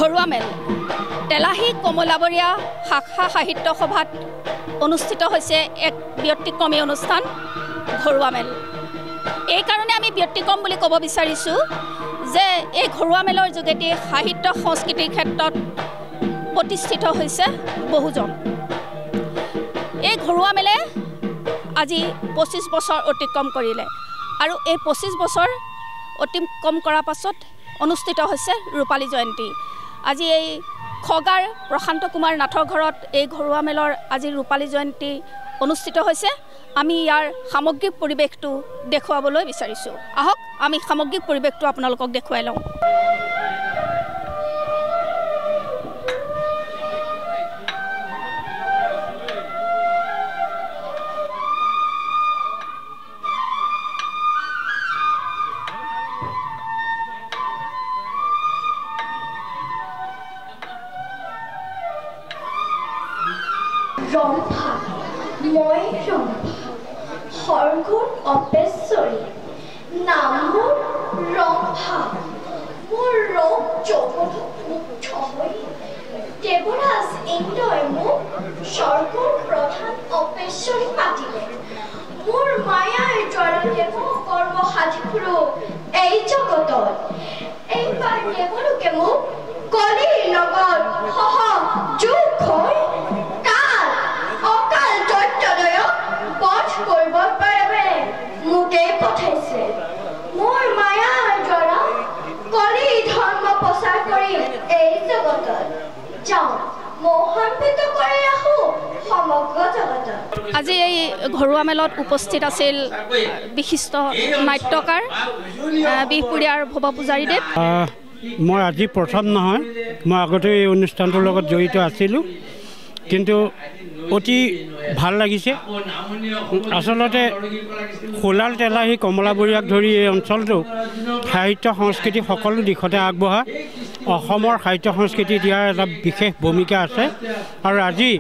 ঘৰুৱা মেল তেলাহী কমলাবৰীয়া শাখা সাহিত্য সভাত অনুষ্ঠিত হৈছে এক ব্যতিক্ৰমী অনুষ্ঠান ঘৰুৱা মেল। এই কাৰণে আমি ব্যতিক্ৰম বুলি ক'ব বিচাৰিছোঁ যে এই ঘৰুৱা মেলৰ যোগেদি সাহিত্য সংস্কৃতিৰ ক্ষেত্ৰত প্ৰতিষ্ঠিত হৈছে বহুজন। এই ঘৰুৱা মেলে আজি 25 বছৰ অতিক্ৰম কৰিলে আৰু এই 25 বছৰ অতিক্ৰম কৰাৰ পাছত অনুষ্ঠিত হৈছে ৰূপালী জয়ন্তী। আজি এই খগাৰ প্ৰশান্ত কুমাৰ নাথৰ ঘৰত এই ঘৰুৱা মেলৰ আজি ৰূপালী জয়ন্তী অনুষ্ঠিত হৈছে। আমি ইয়াৰ সামগ্ৰিক পৰিৱেশটো দেখুৱাবলৈ বিচাৰিছোঁ। আহক আমি সামগ্ৰিক পৰিৱেশটো আপোনালোকক দেখুৱাই লওঁ। ৰম্ভা মই ৰম্ভা সৰ্গুণ অপেশ্বৰী নাম মোৰ ৰম্ভা মোৰ ৰূপ যৌৱনত মুগ্ধ হৈ দেৱৰাজ ইন্দ্ৰই মোক স্বৰ্গৰ প্ৰধান অপেশ্বৰী পাতিলে। মোৰ মায়াৰ জ্বৰতে মোক কৰ্ম সাধিলো এই জগতত। এইবাৰ দেৱলোকে মোক কলিৰ লগত সহযোগ হৈ কৰিবৰ বাবে মোকেই পঠাইছে। মোৰ মায়াৰ দ্বাৰা কলি ধৰ্ম প্ৰচাৰ কৰি এই জগতত যাওঁ মোহান্বিত কৰি ৰাখো সমগ্ৰ জগতত। আজি এই ঘৰুৱা মেলত উপস্থিত আছিল বিশিষ্ট নাট্যকাৰ বিহপুৰীয়াৰ ভৱ পূজাৰীদেৱ। মই আজি প্ৰথম নহয়, মই আগতে এই অনুষ্ঠানটোৰ লগত জড়িত আছিলোঁ, কিন্তু অতি ভাল লাগিছে। আচলতে খোলাল তেলাহী কমলাবৰীয়াক ধৰি এই অঞ্চলটো সাহিত্য সংস্কৃতি সকলো দিশতে আগবঢ়া। অসমৰ সাহিত্য সংস্কৃতিত ইয়াৰ এটা বিশেষ ভূমিকা আছে আৰু আজি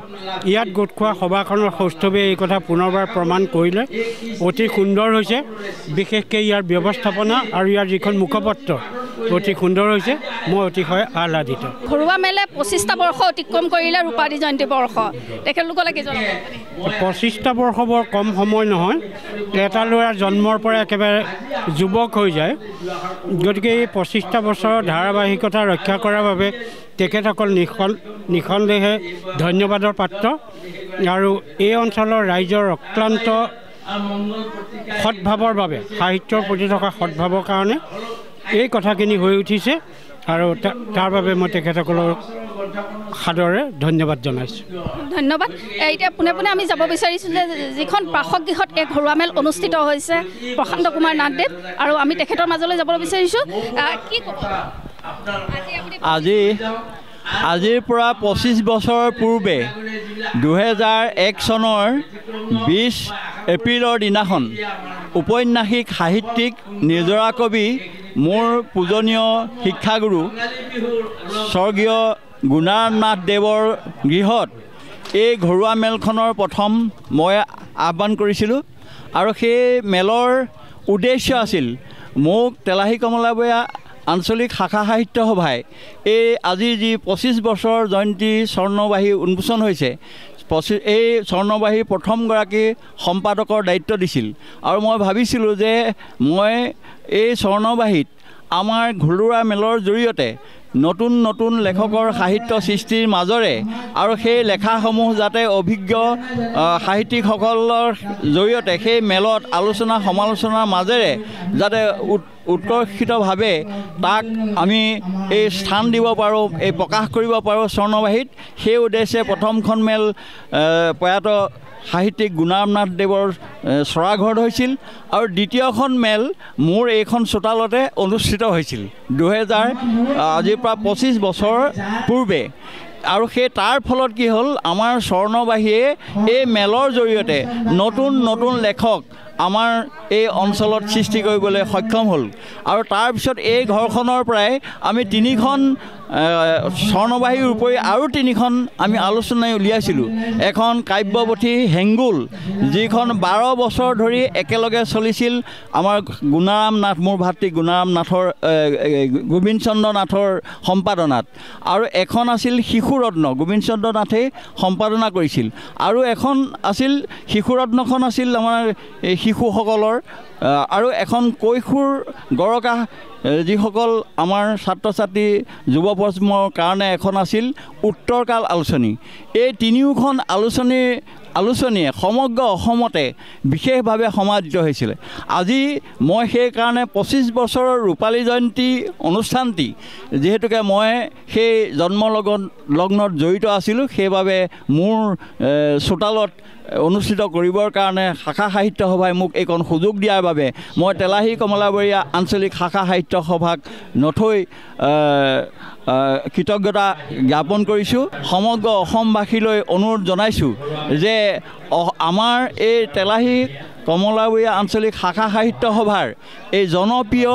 ইয়াত গোট খোৱা সভাখনৰ সৌষ্ঠৱে এই কথা পুনৰবাৰ প্ৰমাণ কৰিলে। অতি সুন্দৰ হৈছে, বিশেষকৈ ইয়াৰ ব্যৱস্থাপনা আৰু ইয়াৰ যিখন মুখপত্ৰ অতি সুন্দৰ হৈছে। মই অতিশয় আহ্লাদিত। ঘৰুৱা মেলে 25টা বৰ্ষ অতিক্ৰম কৰিলে ৰূপালী জয়ন্তী বৰ্ষ। তেখেতলোকলৈ কি জনাব? 25টা বৰ্ষ বৰ কম সময় নহয়। এটা ল'ৰা জন্মৰ পৰা একেবাৰে যুৱক হৈ যায়। গতিকে এই 25টা বছৰৰ ধাৰাবাহিকতা ৰক্ষা কৰাৰ বাবে তেখেতসকল নিঃসন্দেহে ধন্যবাদৰ পাত্ৰ আৰু এই অঞ্চলৰ ৰাইজৰ অক্লান্ত সদ্ভাৱৰ বাবে, সাহিত্যৰ প্ৰতি থকা সদ্ভাৱৰ কাৰণে এই কথাখিনি হৈ উঠিছে আৰু তাৰ বাবে মই তেখেতসকলক সাদৰে ধন্যবাদ জনাইছোঁ। ধন্যবাদ। এতিয়া পোনে পোনে আমি যাব বিচাৰিছোঁ যে যিখন প্ৰাসগৃহত এই ঘৰুৱা মেল অনুষ্ঠিত হৈছে প্ৰশান্ত কুমাৰ নাথদেৱ, আৰু আমি তেখেতৰ মাজলৈ যাবলৈ বিচাৰিছোঁ। কি ক'ব? আজিৰ পৰা 25 বছৰ পূৰ্বে 2001 চনৰ 20 এপ্ৰিলৰ দিনাখন ঔপন্যাসিক সাহিত্যিক নিজৰা কবি মোৰ পূজনীয় শিক্ষাগুৰু স্বৰ্গীয় গুণাৰাম নাথ দেৱৰ গৃহত এই ঘৰুৱা মেলখনৰ প্ৰথম মই আহ্বান কৰিছিলোঁ আৰু সেই মেলৰ উদ্দেশ্য আছিল মোক তেলাহী কমলাবৰীয়া আঞ্চলিক শাখা সাহিত্য সভাই এই আজি যি 25 বছৰ জয়ন্তী স্বৰ্ণবাহী উন্মোচন হৈছে, এই স্বৰ্ণবাহীৰ প্ৰথমগৰাকী সম্পাদকৰ দায়িত্ব দিছিল আৰু মই ভাবিছিলোঁ যে মই এই স্বৰ্ণবাহীত আমাৰ ঘৰুৱা মেলৰ জৰিয়তে নতুন নতুন লেখকৰ সাহিত্য সৃষ্টিৰ মাজৰে আৰু সেই লেখাসমূহ যাতে অভিজ্ঞ সাহিত্যিকসকলৰ জৰিয়তে সেই মেলত আলোচনা সমালোচনাৰ মাজেৰে যাতে উৎকৰ্ষিতভাৱে তাক আমি এই স্থান দিব পাৰোঁ, এই প্ৰকাশ কৰিব পাৰোঁ স্বৰ্ণবাহীত, সেই উদ্দেশ্যে প্ৰথমখন মেল প্ৰয়াত সাহিত্যিক গুণাৰাম নাথ দেৱৰ চৰাঘৰত হৈছিল আৰু দ্বিতীয়খন মেল মোৰ এইখন চোতালতে অনুষ্ঠিত হৈছিল আজিৰ পৰা 25 বছৰ পূৰ্বে। আৰু সেই তাৰ ফলত কি হ'ল, আমাৰ স্বৰ্ণবাহীয়ে এই মেলৰ জৰিয়তে নতুন নতুন লেখক আমাৰ এই অঞ্চলত সৃষ্টি কৰিবলৈ সক্ষম হ'ল আৰু তাৰপিছত এই ঘৰখনৰ পৰাই আমি 3খন স্বৰ্ণবাহীৰ উপৰি আৰু 3খন আমি আলোচনাই উলিয়াইছিলোঁ। এখন কাব্যপুথি হেংগুল, যিখন 12 বছৰ ধৰি একেলগে চলিছিল আমাৰ গুণাৰাম নাথ, মোৰ ভাতৃ গুণাৰাম নাথৰ, গোবিন্দ চন্দ্ৰ নাথৰ সম্পাদনাত। আৰু এখন আছিল শিশুৰত্ন, গোবিন্দ চন্দ্ৰ নাথে সম্পাদনা কৰিছিল। আৰু এখন আছিল শিশুৰত্নখন আছিল আমাৰ শিশুসকলৰ, আৰু এখন কৈশোৰ গৰকা যিসকল আমাৰ ছাত্ৰ ছাত্ৰী যুৱ প্ৰজন্মৰ কাৰণে এখন আছিল উত্তৰকাল আলোচনী। এই 3খন আলোচনীয়ে সমগ্ৰ অসমতে বিশেষভাৱে সমাদৃত হৈছিলে। আজি মই সেইকাৰণে 25 বছৰৰ ৰূপালী জয়ন্তী অনুষ্ঠানটি যিহেতুকে মই সেই জন্মলগ্নত জড়িত আছিলোঁ, সেইবাবে মোৰ চোতালত অনুষ্ঠিত কৰিবৰ কাৰণে শাখা সাহিত্য সভাই মোক এইখন সুযোগ দিয়াৰ বাবে মই তেলাহী কমলাবৰীয়া আঞ্চলিক শাখা সাহিত্য সভাক নথৈ কৃতজ্ঞতা জ্ঞাপন কৰিছোঁ। সমগ্ৰ অসমবাসীলৈ অনুৰোধ জনাইছোঁ যে আমাৰ এই তেলাহী কমলাবৰীয়া আঞ্চলিক শাখা সাহিত্য সভাৰ এই জনপ্ৰিয়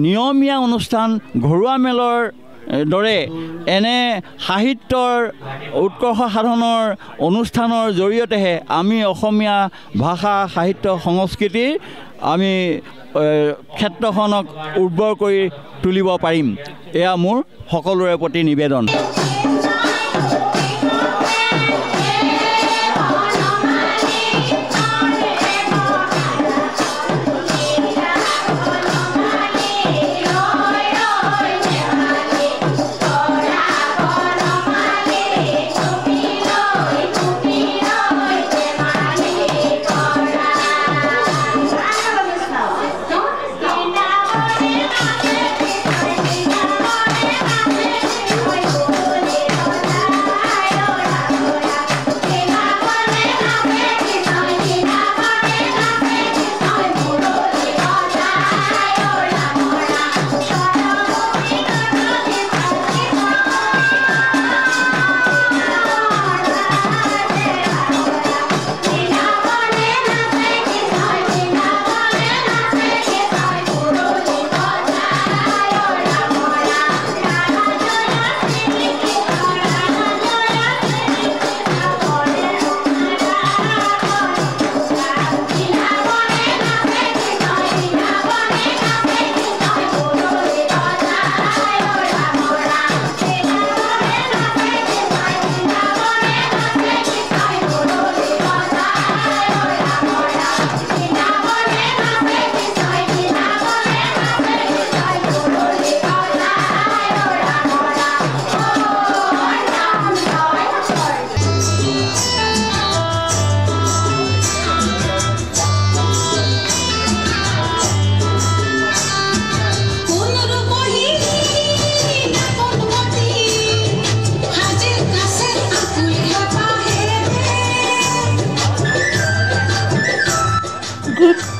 নিয়মীয়া অনুষ্ঠান ঘৰুৱা মেলৰ দৰে এনে সাহিত্যৰ উৎকৰ্ষ সাধনৰ অনুষ্ঠানৰ জৰিয়তেহে আমি অসমীয়া ভাষা সাহিত্য সংস্কৃতিৰ আমি ক্ষেত্ৰখনক উৰ্বৰ কৰি তুলিব পাৰিম। এয়া মোৰ সকলোৰে প্ৰতি নিবেদন।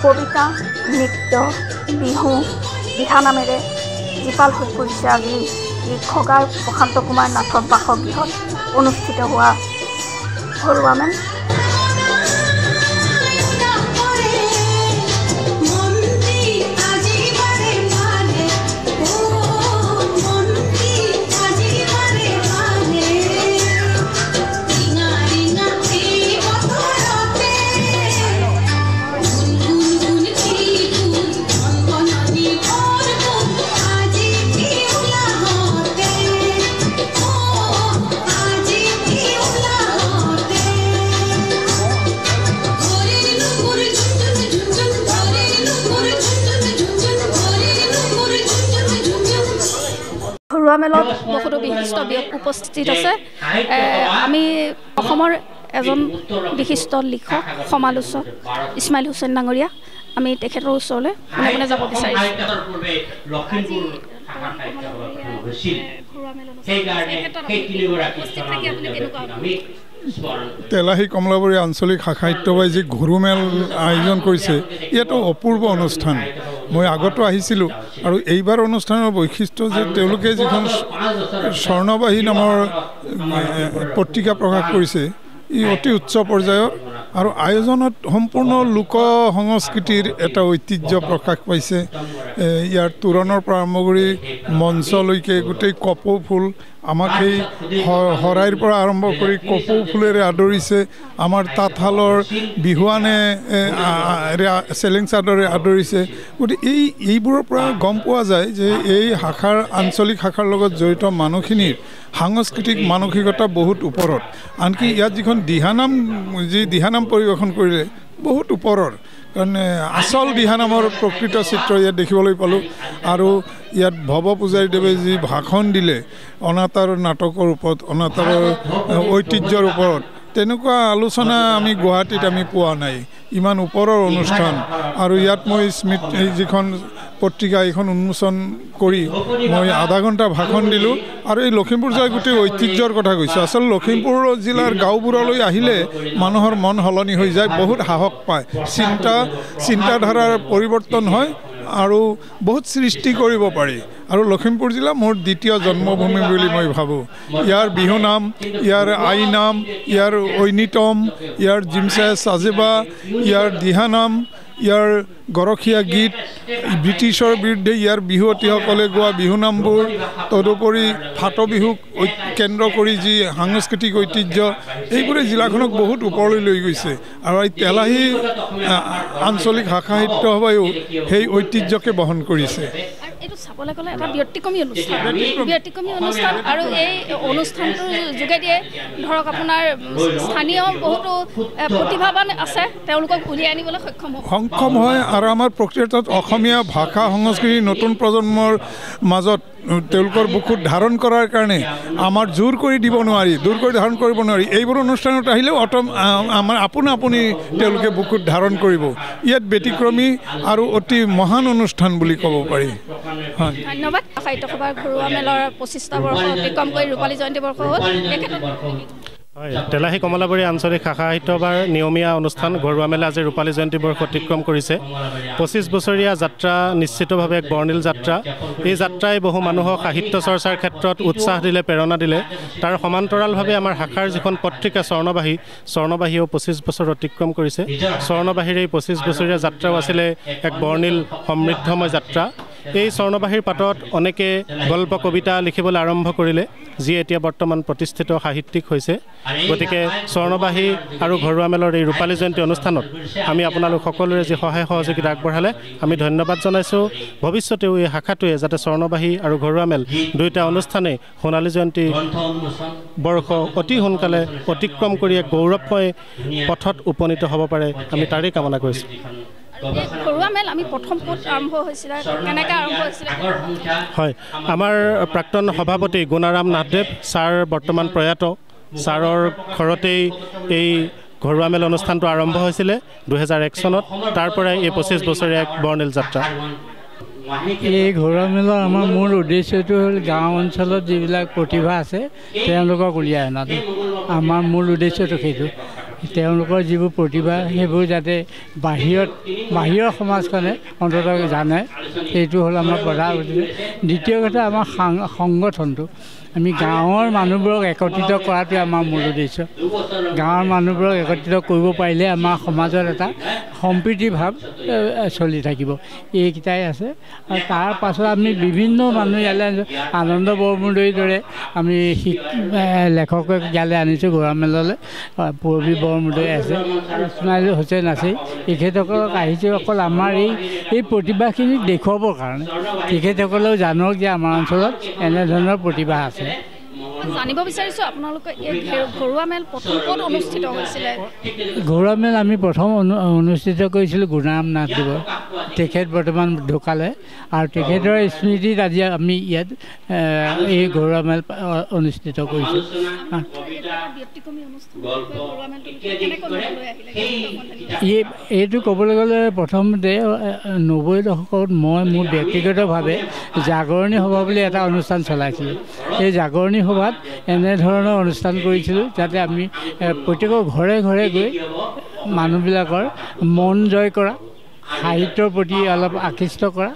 কবিতা, নৃত্য, বিহু, দিহা নামেৰে জীপাল হৈ পৰিছে আজি এই খগাৰ প্ৰশান্ত কুমাৰ নাথৰ বাসগৃহত অনুষ্ঠিত হোৱা ঘৰুৱা মেল। ঘৰুৱা মেলত বহুতো বিশিষ্ট ব্যক্তি উপস্থিত আছে। আমি অসমৰ এজন বিশিষ্ট লিখক সমালোচক ইছমাইল হুছেইন ডাঙৰীয়া, আমি তেখেতৰ ওচৰলৈ মনে যাব বিচাৰিছোঁ। তেলাহী কমলাবৰী আঞ্চলিক শাখা সাহিত্য সভাই যি ঘৰু মেল আয়োজন কৰিছে, ইয়াতো অপূৰ্ব অনুষ্ঠান। মই আগতো আহিছিলোঁ আৰু এইবাৰ অনুষ্ঠানৰ বৈশিষ্ট্য যে তেওঁলোকে যিখন স্বৰ্ণবাহী নামৰ পত্ৰিকা প্ৰকাশ কৰিছে, ই অতি উচ্চ পৰ্যায়ৰ আৰু আয়োজনত সম্পূৰ্ণ লোক সংস্কৃতিৰ এটা ঐতিহ্য প্ৰকাশ পাইছে ইয়াৰ তোৰণৰ পৰা আৰম্ভ কৰি মঞ্চলৈকে গোটেই কপৌ ফুল আমাক সেই শৰাইৰ পৰা আৰম্ভ কৰি কপৌ ফুলেৰে আদৰিছে আমাৰ তাঁতশালৰ বিহুৱানে চেলেং চাদৰে আদৰিছে গতিকে এইবোৰৰ পৰা গম পোৱা যায় যে এই শাখাৰ আঞ্চলিক শাখাৰ লগত জড়িত মানুহখিনিৰ সাংস্কৃতিক মানসিকতা বহুত ওপৰত আনকি ইয়াত যিখন দিহানাম পৰিৱেশন কৰিলে বহুত ওপৰৰ কাৰণ আচল দিহানামৰ প্ৰকৃত চিত্ৰ ইয়াত দেখিবলৈ পালোঁ আৰু ইয়াত ভৱ পূজাৰীদেৱে যি ভাষণ দিলে অনাতাঁৰ নাটকৰ ওপৰত অনাতাঁৰৰ ঐতিহ্যৰ ওপৰত তেনেকুৱা আলোচনা আমি গুৱাহাটীত আমি পোৱা নাই ইমান ওপৰৰ অনুষ্ঠান আৰু ইয়াত মই যিখন পত্ৰিকা এইখন উন্মোচন কৰি মই আধা ঘণ্টা ভাষণ দিলোঁ আৰু এই লখিমপুৰ জিলাৰ গোটেই ঐতিহ্যৰ কথা কৈছোঁ আচলতে লখিমপুৰ জিলাৰ গাঁওবোৰলৈ আহিলে মানুহৰ মন সলনি হৈ যায় বহুত সাহস পায় চিন্তাধাৰাৰ পৰিৱৰ্তন হয় আৰু বহুত সৃষ্টি কৰিব পাৰি আৰু লখিমপুৰ জিলা মোৰ দ্বিতীয় জন্মভূমি বুলি মই ভাবোঁ ইয়াৰ বিহু নাম ইয়াৰ আইনাম ইয়াৰ ঐনিতম ইয়াৰ জিমচা চাজেবা ইয়াৰ দিহানাম ইয়াৰ গৰখীয়া গীত ব্ৰিটিছৰ বিৰুদ্ধে ইয়াৰ বিহুৱতীসকলে গোৱা বিহুনামবোৰ তদুপৰি ফাট বিহুক কেন্দ্ৰ কৰি যি সাংস্কৃতিক ঐতিহ্য এইবোৰে জিলাখনক বহুত ওপৰলৈ লৈ গৈছে আৰু এই তেলাহী আঞ্চলিক ভাষা সাহিত্য সভায়ো সেই ঐতিহ্যকে বহন কৰিছে এইটো চাবলৈ গ'লে এটা ব্যতিক্ৰমী অনুষ্ঠান আৰু এই অনুষ্ঠানটোৰ যোগেদিয়ে ধৰক আপোনাৰ স্থানীয় বহুতো প্ৰতিভাৱান আছে তেওঁলোকক উলিয়াই আনিবলৈ সক্ষম হয় আৰু আমাৰ প্ৰকৃতত অসমীয়া ভাষা সংস্কৃতি নতুন প্ৰজন্মৰ মাজত তেওঁলোকৰ বুকুত ধাৰণ কৰাৰ কাৰণে আমাৰ জোৰ কৰি দিব নোৱাৰি ধাৰণ কৰিব নোৱাৰি এইবোৰ অনুষ্ঠানত আহিলেও আমাৰ আপুনি তেওঁলোকে বুকুত ধাৰণ কৰিব ইয়াত ব্যতিক্ৰমী আৰু অতি মহান অনুষ্ঠান বুলি ক'ব পাৰি হয় ধন্যবাদ সাহিত্য সভাৰ ঘৰুৱা মেলৰ ২৫টা বৰ্ষ অতিক্ৰম কৰি ৰূপালী জয়ন্তী বৰ্ষ হ'ল হয় তেলাহী কমলাবাৰী আঞ্চলিক শাখা সাহিত্য সভাৰ নিয়মীয়া অনুষ্ঠান ঘৰুৱা মেলা আজি ৰূপালী জয়ন্তী বৰ্ষ অতিক্ৰম কৰিছে ২৫ বছৰীয়া যাত্ৰা নিশ্চিতভাৱে এক বৰ্ণিল যাত্ৰা এই যাত্ৰাই বহু মানুহক সাহিত্য চৰ্চাৰ ক্ষেত্ৰত উৎসাহ দিলে প্ৰেৰণা দিলে তাৰ সমান্তৰালভাৱে আমাৰ শাখাৰ যিখন পত্ৰিকা স্বৰ্ণবাহীও ২৫ বছৰ অতিক্ৰম কৰিছে স্বৰ্ণবাহীৰ এই ২৫ বছৰীয়া যাত্ৰাও আছিলে এক বৰ্ণিল সমৃদ্ধময় যাত্ৰা এই স্বৰ্ণবাহীৰ পাতত অনেকে গল্প কবিতা লিখিবলৈ আৰম্ভ কৰিলে যি এতিয়া বৰ্তমান প্ৰতিষ্ঠিত সাহিত্যিক হৈছে গতিকে স্বৰ্ণবাহী আৰু ঘৰুৱা মেলৰ এই ৰূপালী জয়ন্তী অনুষ্ঠানত আমি আপোনালোক সকলোৰে যি সহায় সহযোগিতা আগবঢ়ালে আমি ধন্যবাদ জনাইছোঁ ভৱিষ্যতেও এই শাখাটোৱে যাতে স্বৰ্ণবাহী আৰু ঘৰুৱা মেল দুয়োটা অনুষ্ঠানে সোণালী জয়ন্তী বৰ্ষ অতি সোনকালে অতিক্ৰম কৰি এক গৌৰৱময় পথত উপনীত হ'ব পাৰে আমি তাৰেই কামনা কৰিছোঁ ঘৰুৱা মেল আমি প্ৰথম ক'ত আৰম্ভ হৈছিলে কেনেকৈ আৰম্ভ হৈছিলে হয় আমাৰ প্ৰাক্তন সভাপতি গুণাৰাম নাথদেৱ ছাৰ বৰ্তমান প্ৰয়াত ছাৰৰ ঘৰতেই এই ঘৰুৱা মেল অনুষ্ঠানটো আৰম্ভ হৈছিলে ২০০১ চনত তাৰ পৰাই এই ২৫ বছৰীয়া এক বৰ্ণিল যাত্ৰা এই ঘৰুৱা মেলৰ আমাৰ মূল উদ্দেশ্যটো হ'ল গাঁও অঞ্চলত যিবিলাক প্ৰতিভা আছে তেওঁলোকক উলিয়াই অনাটো আমাৰ মূল উদ্দেশ্যটো সেইটো তেওঁলোকৰ যিবোৰ প্ৰতিভা সেইবোৰ যাতে বাহিৰৰ সমাজখনে অন্ততঃ জানে সেইটো হ'ল আমাৰ প্ৰধান উদ্দেশ্য দ্বিতীয় কথা আমাৰ সংগঠনটো আমি গাঁৱৰ মানুহবোৰক একত্ৰিত কৰাটোৱে আমাৰ মূল উদ্দেশ্য গাঁৱৰ মানুহবোৰক একত্ৰিত কৰিব পাৰিলে আমাৰ সমাজত এটা সম্প্ৰীতি ভাৱ চলি থাকিব এইকেইটাই আছে আৰু তাৰ পাছত আমি বিভিন্ন মানুহ ইয়ালৈ আনন্দ বৰমুদৈৰ দৰে আমি লেখকক ইয়ালৈ আনিছোঁ ঘৰুৱা মেললৈ পূৰবী বৰমুদৈ আছে ইছমাইল হুছেইন আছে তেখেতসকলক আহিছে অকল আমাৰ এই প্ৰতিভাখিনি দেখুৱাবৰ কাৰণে তেখেতসকলেও জানক যে আমাৰ অঞ্চলত এনেধৰণৰ প্ৰতিভা আছে জানিব বিচাৰিছোঁ আপোনালোকে এই ঘৰুৱা মেল প্ৰথম ক'ত অনুষ্ঠিত হৈছিলে ঘৰুৱা মেল আমি প্ৰথম অনুষ্ঠিত কৰিছিলোঁ গুণাৰাম নাথদেৱৰ তেখেত বৰ্তমান ঢুকালে আৰু তেখেতৰ স্মৃতিত আজি আমি ইয়াত এই ঘৰুৱা মেল অনুষ্ঠিত কৰিছোঁ এইটো ক'বলৈ গ'লে প্ৰথমতে ৯০ দশকত মই মোৰ ব্যক্তিগতভাৱে জাগৰণী সভা বুলি এটা অনুষ্ঠান চলাইছিলোঁ এই জাগৰণী সভাত এনেধৰণৰ অনুষ্ঠান কৰিছিলোঁ যাতে আমি প্ৰত্যেকৰ ঘৰে ঘৰে গৈ মানুহবিলাকৰ মন জয় কৰা সাহিত্যৰ প্ৰতি অলপ আকৃষ্ট কৰা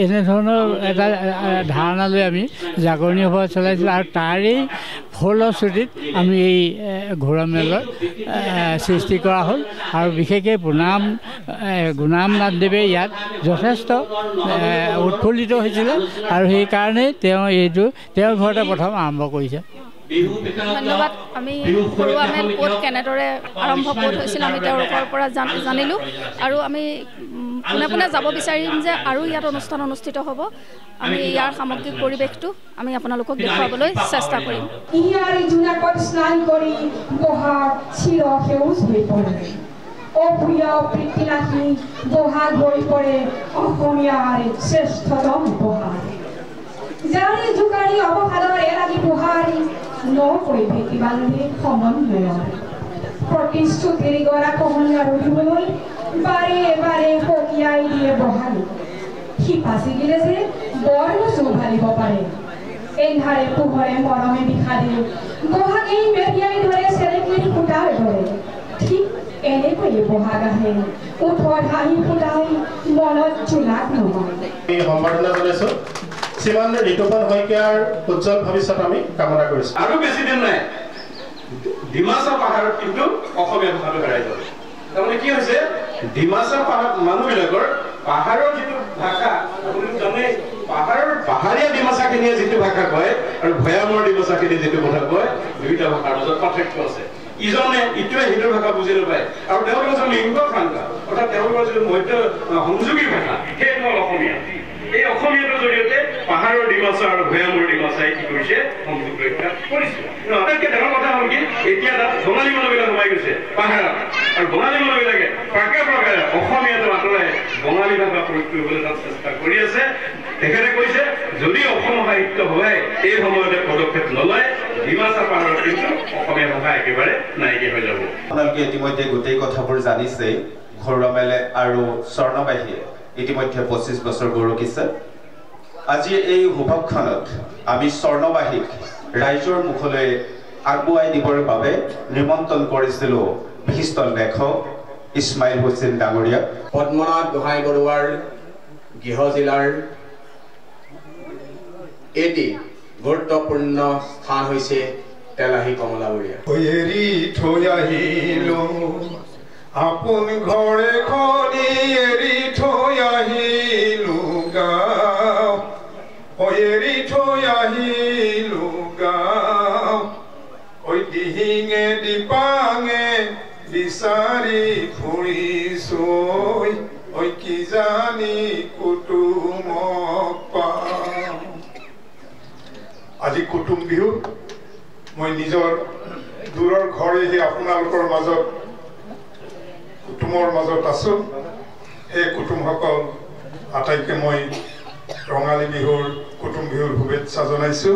এনেধৰণৰ এটা ধাৰণা লৈ আমি জাগৰণি সভা চলাইছিলোঁ আৰু তাৰেই ফলশ্ৰুতিত আমি এই ঘৰুৱা মেলৰ সৃষ্টি কৰা হ'ল আৰু বিশেষকৈ গুণাম নাথদেৱে ইয়াত যথেষ্ট উৎফুল্লিত হৈছিলে আৰু সেইকাৰণে তেওঁৰ ঘৰতে প্ৰথম আৰম্ভ কৰিছে। ধন্যবাদ। আমি ঘৰুৱা মেল ক'ত কেনেদৰে আৰম্ভ ক'ত হৈছিল আমি তেওঁলোকৰ পৰা জানিলোঁ আৰু আমি পোনে পোনে যাব বিচাৰিম যে আৰু ইয়াত অনুষ্ঠান অনুষ্ঠিত হ'ব। আমি ইয়াৰ সামগ্ৰিক পৰিৱেশটো আমি আপোনালোকক দেখুৱাবলৈ চেষ্টা কৰিম। ইয়াৰি জোনাকত স্নান কৰি বহাগ চিৰ সেউজ হৈ পৰে, অভূয়া প্ৰীতিনাশী বহাগ হৈ পৰে অসমীয়াৰ শ্ৰেষ্ঠতম উপহাৰ। জাৰি জোকাৰি অৱসাদৰ এৰাগী বুহাৰী নকৈ ভেটি বান্ধি সমন্বয়ৰ প্ৰতিশ্ৰুতিৰ গৰা কহনীয়া ৰহিবলৈ বাৰে বাৰে সকীয়াই দিয়ে বহালী। শিপা ছিগিলে যে বৰ্ণ চৌভালিব পাৰে, এন্ধাৰে পোহৰে মৰমে বিষাদে বহাগেই মেৰিয়াই ধৰে চেৰেকীৰ ফুটাৰ দৰে। ঠিক এনেকৈয়ে বহাগ আহে উঠত হাঁহি ফুটাই মনত জোনাক নমায়। সম্বৰ্ধনা জনাইছোঁ। শ্ৰীমান ঋতুপন শইকীয়াৰ উজ্জ্বল ভৱিষ্যত আমি কামনা কৰিছোঁ। আৰু বেছি দিন নাই ডিমাচা পাহাৰত কিন্তু অসমীয়া ভাষাটো হেৰাই যাব। তাৰমানে কি হৈছে ডিমাচা পাহাৰত মানুহবিলাকৰ পাহাৰৰ যিটো ভাষা আপুনি জানে, পাহাৰীয়া ডিমাচাখিনিয়ে যিটো ভাষা কয় আৰু ভৈয়ামৰ ডিমাচাখিনিয়ে যিটো কথা কয়, দুয়োটা ভাষাৰ মাজত পাৰ্থক্য আছে। ইজনে ইটোৱে সিটোৰ ভাষা বুজি নাপায় আৰু তেওঁলোকৰ যিটো লিংগ ভাষা অৰ্থাৎ তেওঁলোকৰ যিটো মধ্য সংযোগী ভাষা সেইটো হ'ল অসমীয়া। এই অসমীয়াটোৰ জৰিয়তে পাহাৰৰ ডিমাচা আৰু ভৈয়ামৰ ডিমাচাই কি কৰিছে সংযোগ ৰক্ষা কৰিছে। আটাইতকৈ ডাঙৰ কথা হ'ল কি এতিয়া তাত বঙালী মানুহবিলাক সোমাই গৈছে পাহাৰত আৰু বঙালী মানুহবিলাকে প্ৰকাৰে অসমীয়াটো আঁতৰাই বঙালী ভাষা প্ৰয়োগ কৰিবলৈ তাত চেষ্টা কৰি আছে। তেখেতে কৈছে যদি অসম সাহিত্য সভাই এই সময়তে পদক্ষেপ নলয় ডিমাচা পাহাৰত কিন্তু অসমীয়া ভাষা একেবাৰে নাইকিয়া হৈ যাব। আপোনালোকে ইতিমধ্যে গোটেই কথাবোৰ জানিছে। ঘৰুৱা মেলে আৰু স্বৰ্ণবাহীয়ে ইতিমধ্যে 25 বছৰ গৌৰৱিছে। আজি এই শুভক্ষণত আমি স্বৰ্ণবাহীক ৰাইজৰ মুখলৈ আগুৱাই দিবৰ বাবে নিমন্ত্ৰণ কৰিছিলোঁ বিশিষ্ট লেখক ইছমাইল হুছেইন ডাঙৰীয়া। পদ্মনাথ গোহাঁই বৰুৱাৰ গৃহ জিলাৰ এটি গুৰুত্বপূৰ্ণ স্থান হৈছে তেলাহী কমলাবৰীয়া। আপোন ঘৰে খনি এৰি থৈ আহিলো গাঁও, এৰি থৈ আহিলো গাঁও, দিহিঙে দিপাঙে বিচাৰি ফুৰিছো, কি জানি কুটুমক পাওঁ। আজি কুটুম বিহু মই নিজৰ দূৰৰ ঘৰেহি আপোনালোকৰ মাজত কুটুমৰ মাজত আছো। এই কুটুমসকল আটাইকে মই ৰঙালী বিহুৰ কুটুম বিহুৰ শুভেচ্ছা জনাইছো।